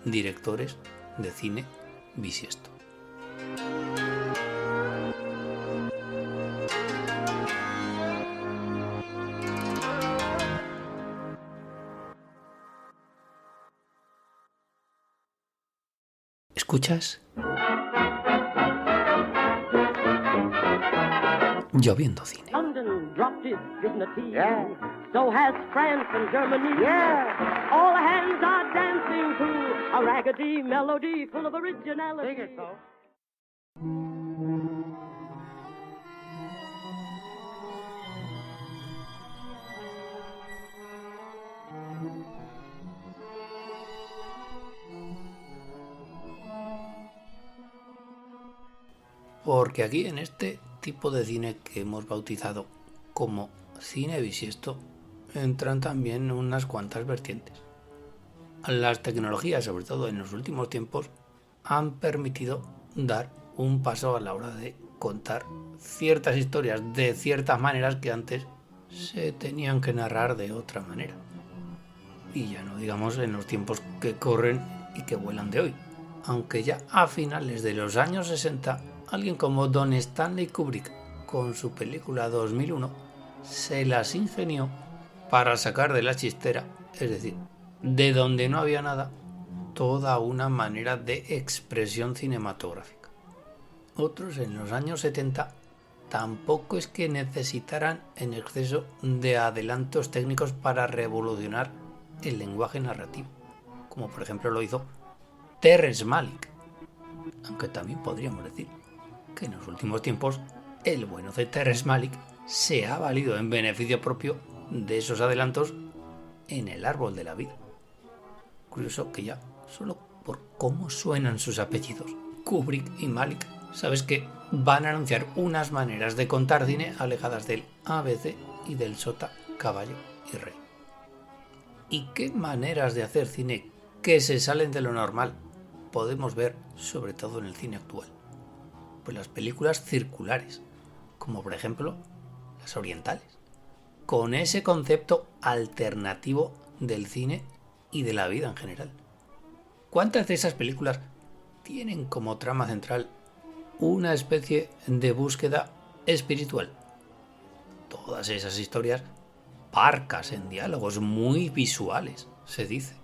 directores de cine bisiesto. ¿Escuchas? Lloviendo Cine. London dropped its dignity. Yeah. So has France and Germany. Yeah. All hands are dancing to a raggedy melody full of originality. Sing it, folks. Porque aquí en este tipo de cine que hemos bautizado como cine bisiesto entran también unas cuantas vertientes. Las tecnologías, sobre todo en los últimos tiempos, han permitido dar un paso a la hora de contar ciertas historias de ciertas maneras que antes se tenían que narrar de otra manera. Y ya no digamos en los tiempos que corren y que vuelan de hoy. Aunque ya a finales de los años 60, alguien como Don Stanley Kubrick, con su película 2001, se las ingenió para sacar de la chistera, es decir, de donde no había nada, toda una manera de expresión cinematográfica. Otros en los años 70 tampoco es que necesitaran en exceso de adelantos técnicos para revolucionar el lenguaje narrativo, como por ejemplo lo hizo Terrence Malick, aunque también podríamos decir que en los últimos tiempos el bueno de Terrence Malick se ha valido en beneficio propio de esos adelantos en El árbol de la vida. Curioso que ya solo por cómo suenan sus apellidos, Kubrick y Malick, sabes que van a anunciar unas maneras de contar cine alejadas del ABC y del sota, caballo y rey. ¿Y qué maneras de hacer cine que se salen de lo normal podemos ver sobre todo en el cine actual? Pues las películas circulares, como por ejemplo las orientales, con ese concepto alternativo del cine y de la vida en general. ¿Cuántas de esas películas tienen como trama central una especie de búsqueda espiritual? Todas esas historias parcas en diálogos muy visuales, se dice,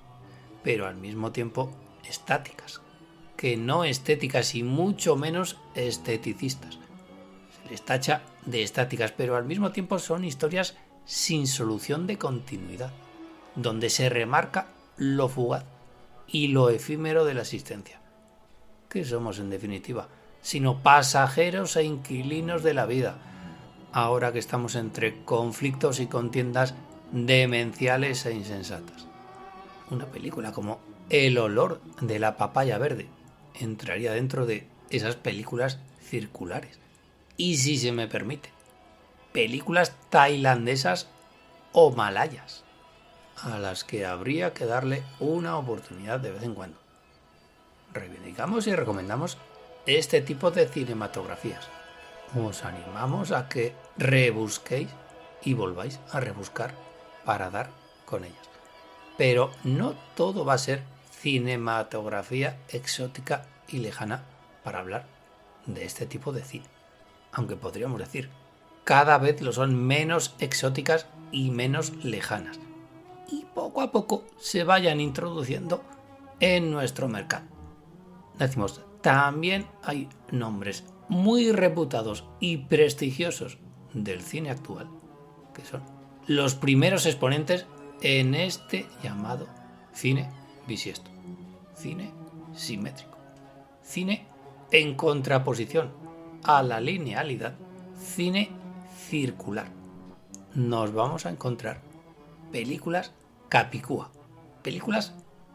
pero al mismo tiempo estáticas, que no estéticas y mucho menos esteticistas. Se les tacha de estáticas, pero al mismo tiempo son historias sin solución de continuidad, donde se remarca lo fugaz y lo efímero de la existencia. ¿Qué somos en definitiva? Sino pasajeros e inquilinos de la vida, ahora que estamos entre conflictos y contiendas demenciales e insensatas. Una película como El olor de la papaya verde entraría dentro de esas películas circulares. Y si se me permite, películas tailandesas o malayas, a las que habría que darle una oportunidad de vez en cuando. Reivindicamos y recomendamos este tipo de cinematografías. Os animamos a que rebusquéis y volváis a rebuscar para dar con ellas. Pero no todo va a ser cinematografía exótica y lejana para hablar de este tipo de cine. Aunque podríamos decir, cada vez lo son menos exóticas y menos lejanas. Y poco a poco se vayan introduciendo en nuestro mercado. Decimos, también hay nombres muy reputados y prestigiosos del cine actual, que son los primeros exponentes en este llamado cine bisiesto, cine simétrico, cine en contraposición a la linealidad, cine circular. Nos vamos a encontrar películas capicúa, películas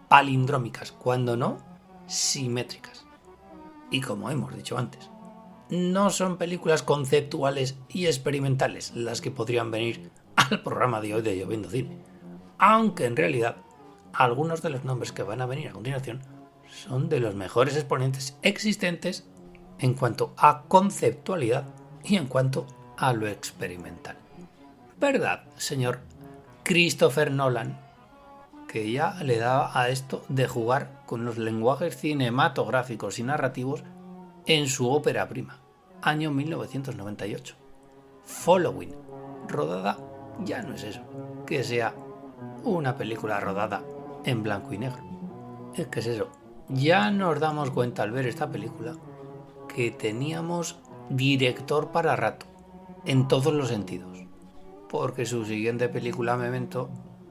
palindrómicas, cuando no simétricas. Y como hemos dicho antes, no son películas conceptuales y experimentales las que podrían venir al programa de hoy de Lloviendo Cine, aunque en realidad algunos de los nombres que van a venir a continuación son de los mejores exponentes existentes en cuanto a conceptualidad y en cuanto a lo experimental. ¿Verdad, señor Christopher Nolan? que ya le daba a esto de jugar con los lenguajes cinematográficos y narrativos en su ópera prima, año 1998. Following, rodada ya no es eso, que sea una película rodada en blanco y negro. Es que es eso, ya nos damos cuenta al ver esta película que teníamos director para rato, en todos los sentidos, porque su siguiente película, Memento,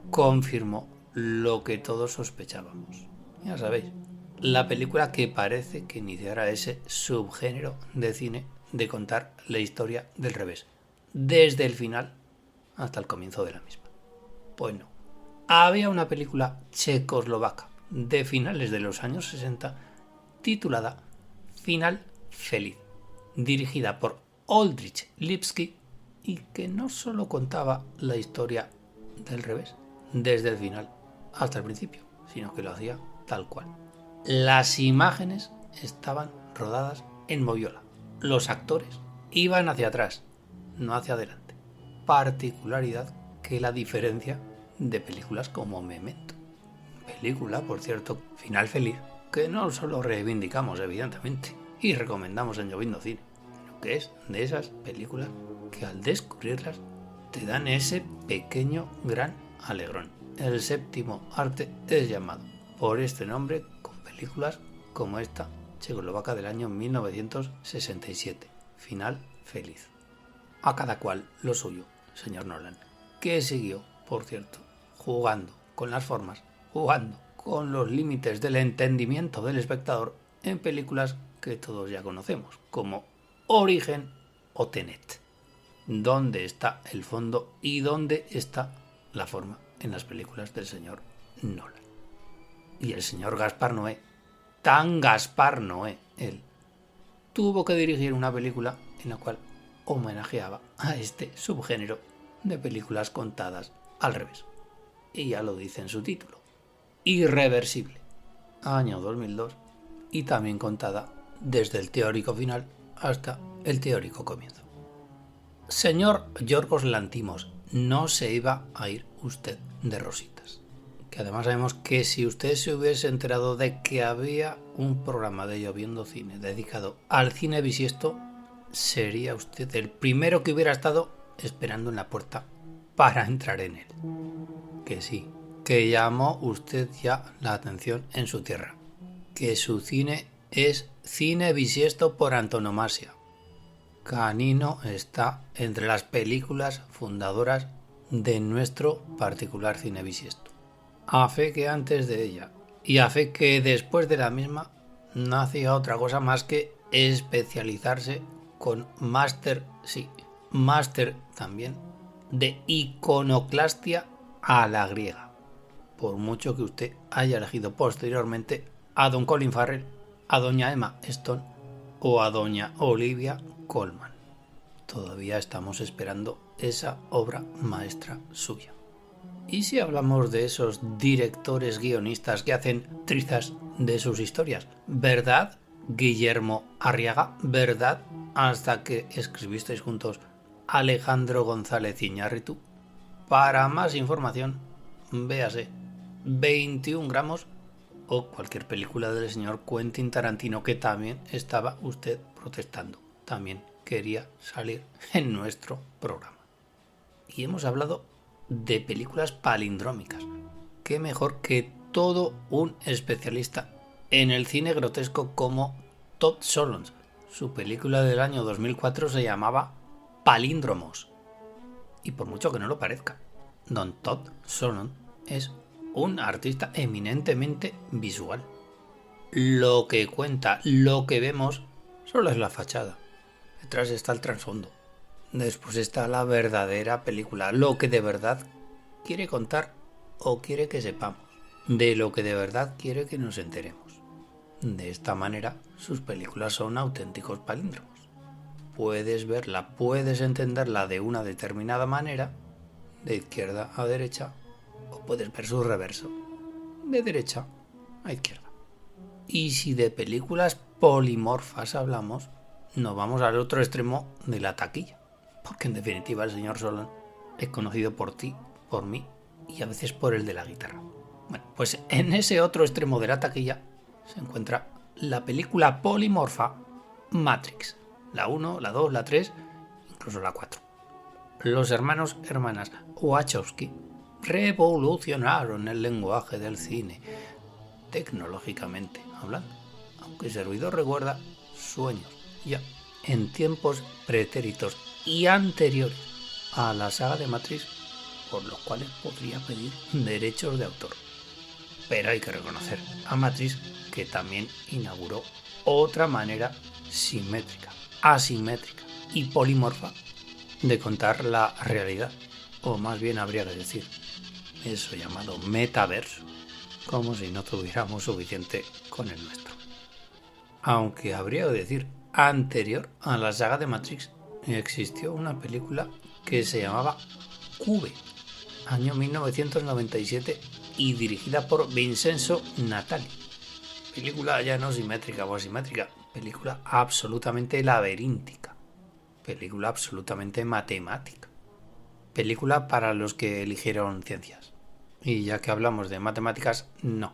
confirmó lo que todos sospechábamos. Ya sabéis, la película que parece que iniciará ese subgénero de cine de contar la historia del revés, desde el final hasta el comienzo de la misma. Pues no. Había una película checoslovaca de finales de los años 60 titulada Final Feliz, dirigida por Oldrich Lipski, y que no solo contaba la historia del revés, desde el final hasta el principio, sino que lo hacía tal cual. Las imágenes estaban rodadas en moviola. Los actores iban hacia atrás, no hacia adelante. Particularidad que la diferencia de películas como Memento. Película, por cierto, Final Feliz, que no solo reivindicamos, evidentemente, y recomendamos en Lloviendo Cine, sino que es de esas películas que al descubrirlas te dan ese pequeño gran alegrón. El séptimo arte es llamado por este nombre con películas como esta checoslovaca del año 1967, Final Feliz. A cada cual lo suyo, señor Nolan, que siguió, por cierto, jugando con las formas, jugando con los límites del entendimiento del espectador en películas que todos ya conocemos, como Origen o Tenet. ¿Dónde está el fondo y dónde está la forma en las películas del señor Nolan? Y el señor Gaspar Noé, tan Gaspar Noé, él, tuvo que dirigir una película en la cual homenajeaba a este subgénero de películas contadas al revés. Y ya lo dice en su título, Irreversible, año 2002, y también contada desde el teórico final hasta el teórico comienzo. Señor Yorgos Lanthimos, no se iba a ir usted de rositas. Que además sabemos que si usted se hubiese enterado de que había un programa de Lloviendo Cine dedicado al cine bisiesto, sería usted el primero que hubiera estado esperando en la puerta para entrar en él. Que sí, que llamó usted ya la atención en su tierra. Que su cine es cine bisiesto por antonomasia. Canino está entre las películas fundadoras de nuestro particular cine bisiesto. A fe que antes de ella y a fe que después de la misma no hacía otra cosa más que especializarse con máster también de iconoclastia a la griega. Por mucho que usted haya elegido posteriormente a don Colin Farrell, a doña Emma Stone o a doña Olivia Colman. Todavía estamos esperando esa obra maestra suya. ¿Y si hablamos de esos directores guionistas que hacen trizas de sus historias? ¿Verdad, Guillermo Arriaga? ¿Verdad, hasta que escribisteis juntos Alejandro González Iñárritu? Para más información, véase 21 gramos o cualquier película del señor Quentin Tarantino, que también estaba usted protestando. También quería salir en nuestro programa. Y hemos hablado de películas palindrómicas. Qué mejor que todo un especialista en el cine grotesco como Todd Solondz. Su película del año 2004 se llamaba Palíndromos. Y por mucho que no lo parezca, don Todd Solondz es un artista eminentemente visual. Lo que cuenta, lo que vemos, solo es la fachada. Detrás está el trasfondo. Después está la verdadera película, lo que de verdad quiere contar o quiere que sepamos, de lo que de verdad quiere que nos enteremos. De esta manera, sus películas son auténticos palíndromos. Puedes verla, puedes entenderla de una determinada manera, de izquierda a derecha, o puedes ver su reverso, de derecha a izquierda. Y si de películas polimorfas hablamos, nos vamos al otro extremo de la taquilla. Porque en definitiva el señor Solondz es conocido por ti, por mí y a veces por el de la guitarra. Bueno, pues en ese otro extremo de la taquilla se encuentra la película polimorfa Matrix. La 1, la 2, la 3, incluso la 4. Los hermanas Wachowski revolucionaron el lenguaje del cine, tecnológicamente hablando, aunque servidor recuerda sueños ya en tiempos pretéritos y anteriores a la saga de Matrix, por los cuales podría pedir derechos de autor. Pero hay que reconocer a Matrix que también inauguró otra manera simétrica, asimétrica y polimorfa de contar la realidad, o más bien habría que decir eso llamado metaverso, como si no tuviéramos suficiente con el nuestro. Aunque habría que decir, anterior a la saga de Matrix existió una película que se llamaba Cube, año 1997, y dirigida por Vincenzo Natali. Película ya no simétrica o asimétrica, película absolutamente laberíntica, película absolutamente matemática, película para los que eligieron ciencias. Y ya que hablamos de matemáticas, no.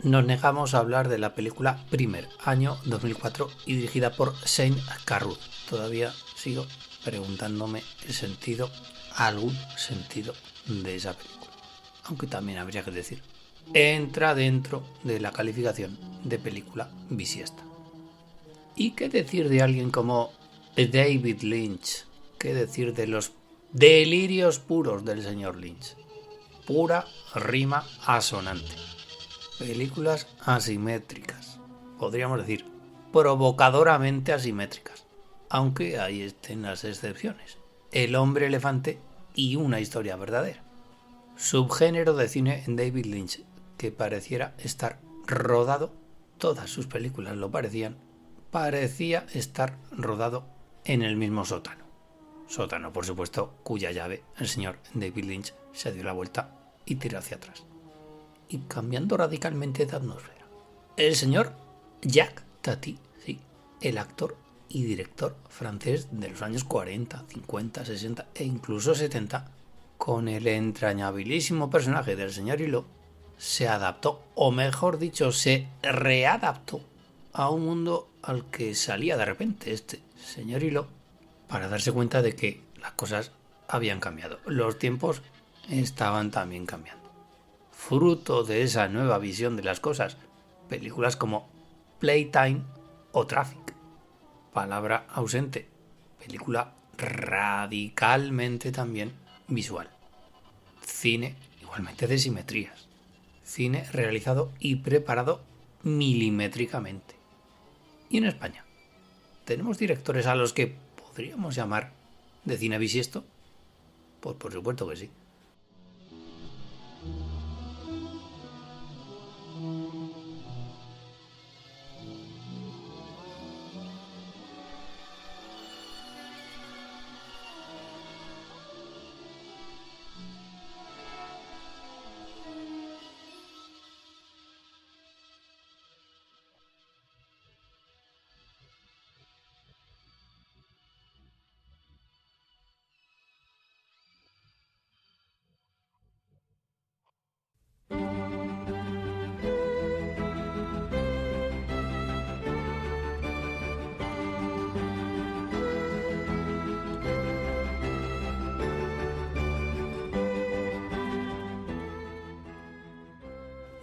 Nos negamos a hablar de la película Primer, año 2004, y dirigida por Shane Carruth. Todavía sigo preguntándome el sentido, algún sentido de esa película. Aunque también habría que decir, entra dentro de la calificación de película bisiesta. ¿Y qué decir de alguien como David Lynch? ¿Qué decir de los delirios puros del señor Lynch? Pura rima asonante. Películas asimétricas, podríamos decir, provocadoramente asimétricas, aunque ahí estén las excepciones. El hombre elefante y una historia verdadera. Subgénero de cine en David Lynch que pareciera estar rodado, todas sus películas lo parecía estar rodado en el mismo sótano. Sótano, por supuesto, cuya llave el señor David Lynch se dio la vuelta y tiró hacia atrás. Y cambiando radicalmente de atmósfera. El señor Jacques Tati, sí, el actor y director francés de los años 40, 50, 60 e incluso 70, con el entrañabilísimo personaje del señor Hulot, se adaptó, o mejor dicho, se readaptó a un mundo al que salía de repente este señor Hulot para darse cuenta de que las cosas habían cambiado. Los tiempos estaban también cambiando. Fruto de esa nueva visión de las cosas, películas como Playtime o Traffic, palabra ausente, película radicalmente también visual. Cine igualmente de simetrías, cine realizado y preparado milimétricamente. Y en España, ¿tenemos directores a los que podríamos llamar de cine bisiesto? Pues por supuesto que sí.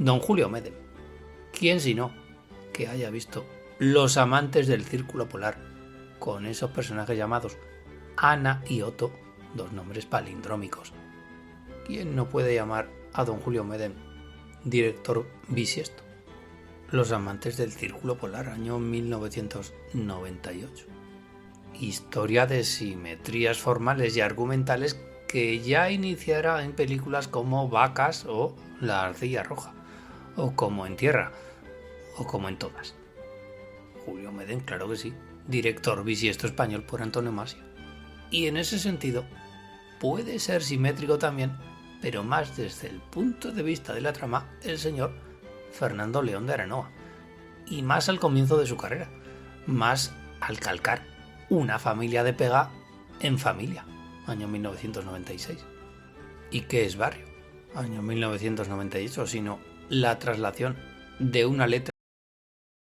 Don Julio Medem. ¿Quién si no que haya visto Los amantes del Círculo Polar con esos personajes llamados Ana y Otto, dos nombres palindrómicos? ¿Quién no puede llamar a Don Julio Medem director bisiesto? Los amantes del Círculo Polar, año 1998. Historia de simetrías formales y argumentales que ya iniciará en películas como Vacas o La arcilla roja, o como En tierra, o como en todas. Julio Medem, claro que sí, director bisiesto español por Antonio Masia. Y en ese sentido, puede ser simétrico también, pero más desde el punto de vista de la trama, el señor Fernando León de Aranoa, y más al comienzo de su carrera, más al calcar Una familia de pega en familia, año 1996. ¿Y qué es Barrio? año 1998, sino la traslación de una letra